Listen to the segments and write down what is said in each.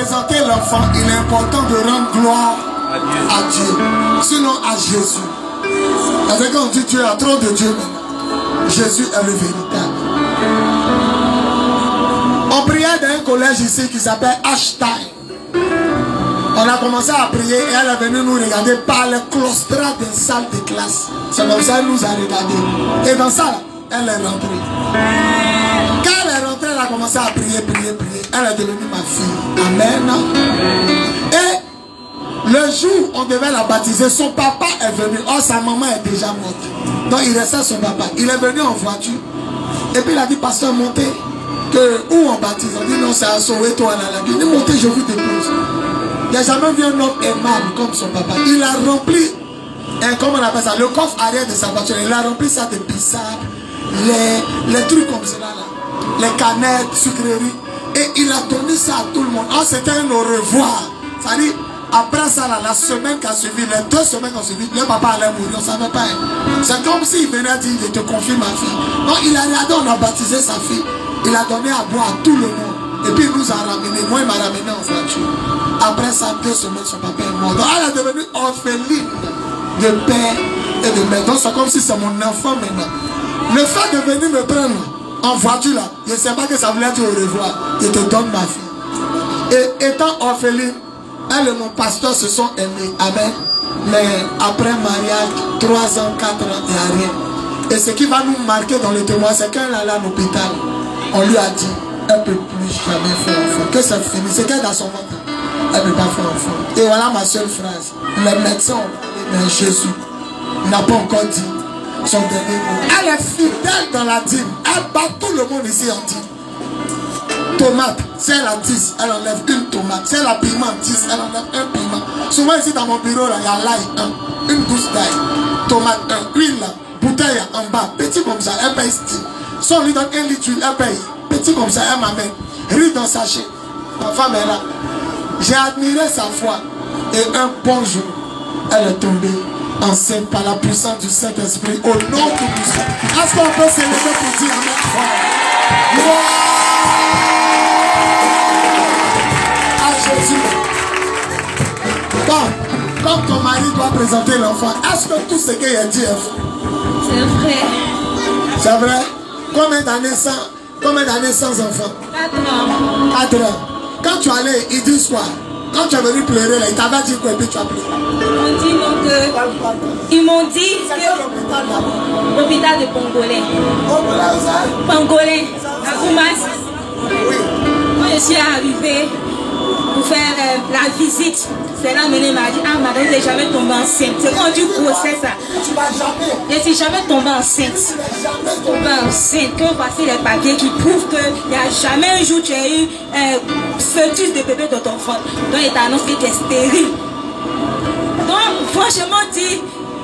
présenter l'enfant, il est important de rendre gloire à Dieu. Sinon à Jésus. Parce que quand on dit Dieu, il y a trop de Dieu maintenant. Jésus est le véritable. On priait dans un collège ici qui s'appelle Ashtai. On a commencé à prier et elle est venue nous regarder par le claustrat des salles de classe. C'est comme ça qu'elle nous a regardé. Et dans ça, elle est rentrée. Quand elle est rentrée, elle a commencé à prier. Elle est devenue ma fille. Amen. Et le jour où on devait la baptiser, son papa est venu. Oh, sa maman est déjà morte. Donc il restait son papa. Il est venu en voiture. Et puis il a dit, pasteur, montez. Où on baptise? On dit, non, c'est à Soweto. Il dit, montez, je vous dépose. Il n'a jamais vu un homme aimable comme son papa. Il a rempli, comment on appelle ça, le coffre arrière de sa voiture. Il a rempli ça de bissap, les trucs comme cela, là, les canettes, sucreries. Et il a donné ça à tout le monde. Oh, c'était un au revoir. Ça dit, après ça, là, la semaine qui a suivi, les 2 semaines qui ont suivi, le papa allait mourir. On ne savait pas. C'est comme s'il venait dire, je te confie ma fille. Non, il a regardé, on a baptisé sa fille. Il a donné à boire à tout le monde. Et puis il nous a ramené. Moi, il m'a ramené en voiture. Après ça, 2 semaines, son papa est mort. Donc elle est devenue orpheline de père et de mère. Donc c'est comme si c'est mon enfant maintenant. Le fait de venir me prendre en voiture là, je ne sais pas que ça voulait dire au revoir. Je te donne ma fille. Et étant orpheline, elle et mon pasteur se sont aimés. Amen. Mais après mariage, 3 ans, 4 ans, il n'y a rien. Et ce qui va nous marquer dans le témoin, c'est qu'elle allait à l'hôpital. On lui a dit, elle ne peut plus jamais faire enfant. Que ça finit. C'est qu'elle a son ventre. Elle ne peut pas faire enfant. Et voilà ma seule phrase. Les médecins ont dit, mais Jésus n'a pas encore dit son dernier mot. Elle est fidèle dans la dîme. Elle bat tout le monde ici en dîme. Tomate, si elle a 10, elle enlève une tomate. Si elle a piment, 10, elle enlève un piment. Souvent ici dans mon bureau, là, il y a l'ail, une douce d'ail. Tomate, huile, là, bouteille en bas, petit comme ça, elle paye 10. Si on lui donne 1 litre d'huile, elle paye. Petit comme ça, elle m'amène. Riz dans sachet. Ma femme est là. J'ai admiré sa foi. Et un bon jour, elle est tombée enceinte par la puissance du Saint-Esprit au nom de Jésus. Est-ce qu'on peut s'élever pour dire Amen? Gloire à Jésus. Bon, comme ton mari doit présenter l'enfant, est-ce que tout ce qu'il a dit est vrai? C'est vrai. C'est vrai? Combien d'années sans enfant? 4 ans. 4 ans. Quand tu allais, ils disent quoi? Quand tu es venu pleurer, là, ils t'avaient dit quoi et puis tu as pleuré? Ils m'ont dit que l'hôpital de Pongolais. Pongolais, à Koumas. Oui. Quand je suis arrivée pour faire la visite, c'est là que m'a dit, ah madame, je n'ai jamais tombé enceinte. C'est quand on dit grossesse ça. Tu vas jamais. Je ne suis jamais tombée enceinte. Tombée enceinte. Que voici les papiers qui prouvent qu'il n'y a jamais un jour tu as eu un fœtus de bébé dans ton ventre. Donc il t'annonce que tu es stérile. Donc franchement dit,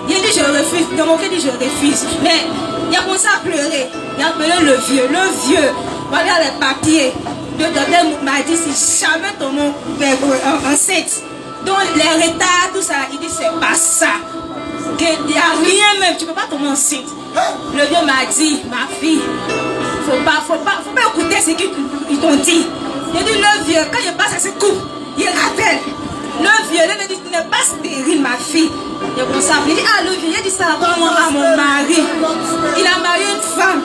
il a dit je refuse. Dans mon cas dit je refuse. Mais il a commencé à pleurer. Il a appelé le vieux. Le vieux, regarde les papiers. Le docteur m'a dit si jamais ton nom enceinte. Donc les retards, tout ça, il dit c'est pas ça. Il n'y a rien même, tu ne peux pas tomber enceinte. Le vieux m'a dit, ma fille, faut pas écouter ce qu'ils t'ont dit. Il dit le vieux, quand il passe à ce coup, il rappelle. Le vieux, il me dit tu n'es pas stérile ma fille. Il dit ah le vieux, il dit ça à mon mari. Il a marié une femme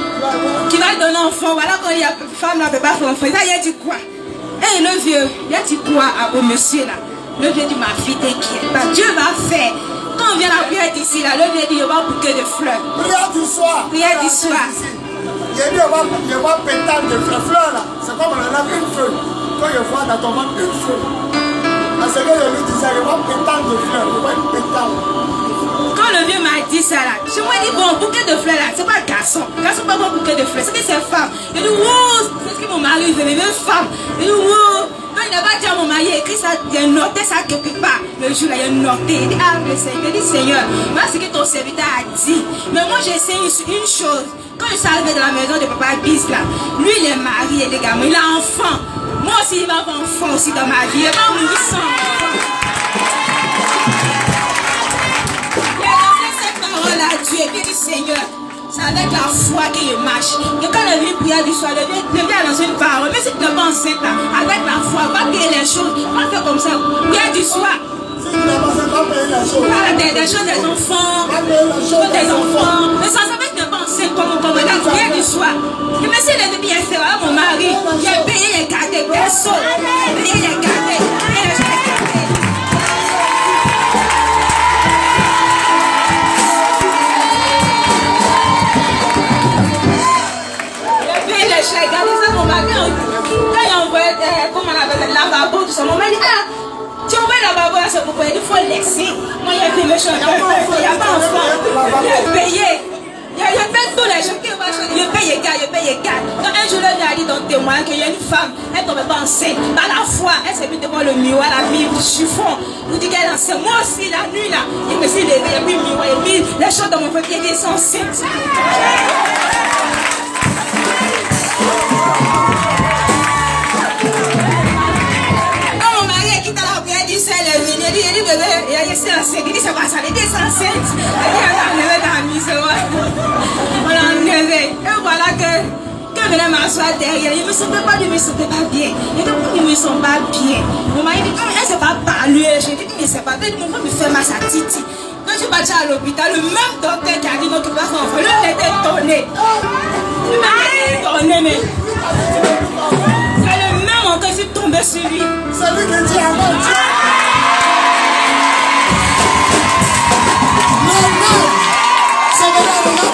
qui va lui donner un enfant. Voilà quand il y a une femme là ne peut pas faire enfant. Il a dit quoi? Et le vieux, il a dit quoi au monsieur là? Le vieux dit, ma fille, t'inquiète. Dieu va faire. Quand on vient la prière d'ici, là, le vieux dit, il va bouquet de fleurs. Prière du soir. Prière du soir. Il dit, il va pétale de fleurs. Fleurs, là, c'est comme on en a une feuille. Quand il voit dans ton ventre une feuille. Parce que je lui disais, il va pétale de fleurs. Il va une pétale. Quand le vieux m'a dit ça, là, je me dis, bon, bouquet de fleurs, là, c'est pas garçon. Garçon, pas bon bouquet de fleurs. C'est que c'est femme. Il dit, wow, c'est ce que mon mari veut, mais même femme. Il dit, wow. Non, il n'a pas dit à mon mari, écrit ça, il a noté ça quelque part. Le jour là, il a noté. Il dit, ah, le Seigneur, il dit, Seigneur, moi, c'est que ton serviteur a dit. Mais moi, j'essaie une chose. Quand je suis arrivé dans la maison de papa Bis, là, lui, il est marié, les gars, mais il a enfant. Moi aussi, il va avoir enfant aussi dans ma vie. Il va mourir sans enfant. Il a lancé cette parole à Dieu, et puis il dit, Seigneur, c'est avec la foi qu'il marche. Et quand le vieux prière du soir, le vieux a lancé une parole. Mais si tu n'es pas enceinte, avec la foi, va payer les choses. comme ça. Prière du soir. Voilà, des choses des enfants. Des enfants. Mais ça va être pensé comme regarde, prière du soir. Je me suis levé bien fait à mon mari. J'ai payé les gardés, personne. J'ai payé les gardés. Regardez ça, mon mari, quand il envoie, comment on appelle, la lavabo, tout ça, mon mari dit, ah, tu envoies la lavabo, c'est pourquoi il faut laisser. Moi, il y a fait méchant, il n'y a pas enfant, il a payé. Il a fait tous les gens qui vont changer, il paye les gars. Donc un jour, il a dit dans le témoin qu'il y a une femme, elle ne tombait pas enceinte. Par la foi, elle s'est mise devant le miroir, la Bible, chiffon. Il dit qu'elle est enceinte. Moi aussi, la nuit, là, il me suis levé, il a mis le miroir, il a mis les choses dans mon peuple, il est enceinte. Il dit bébé, il a laissé enceinte. Il dit c'est pas ça, il dit c'est enceinte. Il dit on l'a enlevé dans la mise. On l'a enlevé. Et voilà que quand je venais m'asseoir derrière, il ne me sentait pas bien. Il dit pourquoi il ne me sent pas bien. Mon mari dit comme elle ne sait pas parler. Je dis mais c'est pas bien. Mon frère me fait mal sa titi. Quand je suis partie à l'hôpital, le même docteur qui a dit notre place enfant, lui il était étonné. Il m'a étonné, mais c'est le même encore, je suis tombé sur lui. C'est lui qui dit à moi.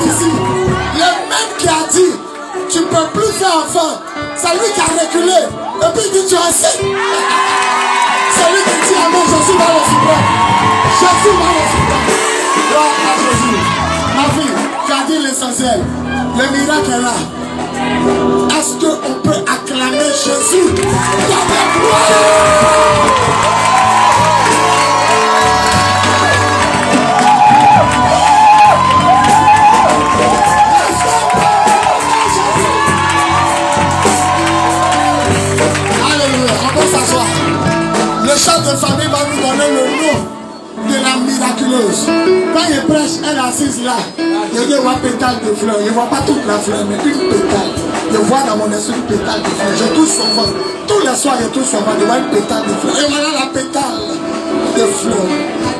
Ici, le même qui a dit tu ne peux plus faire enfant, c'est lui qui a reculé et puis il dit tu es enceinte. C'est lui qui dit amen, je suis dans le suprême. Je suis dans le suprême. Gloire à Jésus. Ma fille, tu as dit l'essentiel. Le miracle est là. Est-ce qu'on peut acclamer Jésus dans la gloire? Le chef de famille va nous donner le nom de la miraculeuse. Quand il prêche, elle est assise là. Je dis, une pétale de fleurs. Je ne vois pas toute la fleur, mais une pétale. Je vois dans mon esprit une pétale de fleurs. Je touche son ventre. Tous les soirs, je touche son ventre. Je vois une pétale de fleurs. Et voilà la pétale de fleurs.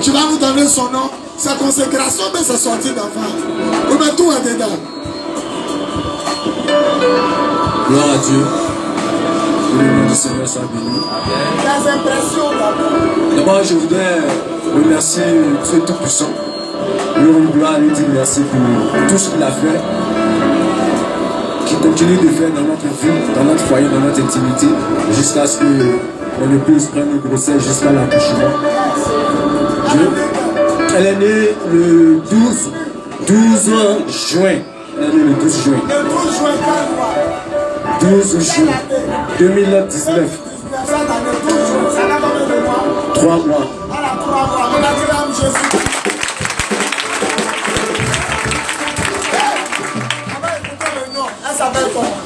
Tu vas nous donner son nom. Sa consécration, mais c'est sorti d'enfant. Oui, mais tout est dedans. Gloire à Dieu. Que le nom du Seigneur soit béni. Les impressions d'abord. D'abord, je voudrais remercier Dieu Tout-Puissant. Lui rendre gloire, lui dire merci pour tout ce qu'il a fait, qu'il continue de faire dans notre vie, dans notre foyer, dans notre intimité, jusqu'à ce qu'on ne puisse prendre une grossesse jusqu'à l'accouchement. Elle est née le 12 juin. Elle est née le 12 juin. Le 12 juin, 12 juin 2019. 3 mois. On acclame Jésus.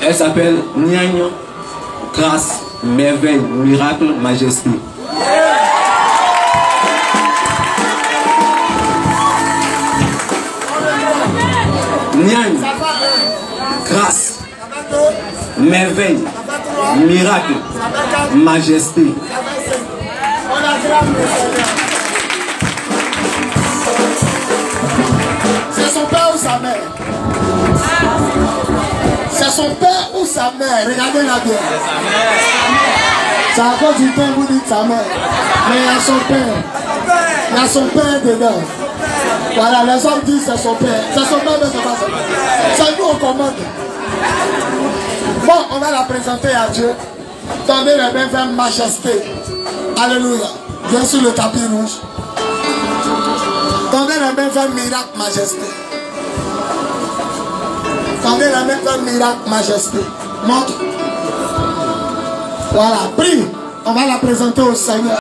Elle s'appelle Niagnon, grâce, merveille, miracle, majesté. Niagnon, grâce, merveille, miracle, majesté. C'est son père ou sa mère? C'est son père ou sa mère? Regardez-la bien. C'est à cause du temps vous dites sa mère. Mais il y a son père. Il y a son père dedans. Voilà, les hommes disent c'est son père. C'est son père, mais c'est pas son père. C'est nous on commande. Bon, on va la présenter à Dieu. Tendez les mains vers majesté. Alléluia. Viens sur le tapis rouge. Tendez les mains vers miracle, majesté. Tendez la main vers miracle, majesté. Montre. Voilà, prie. On va la présenter au Seigneur.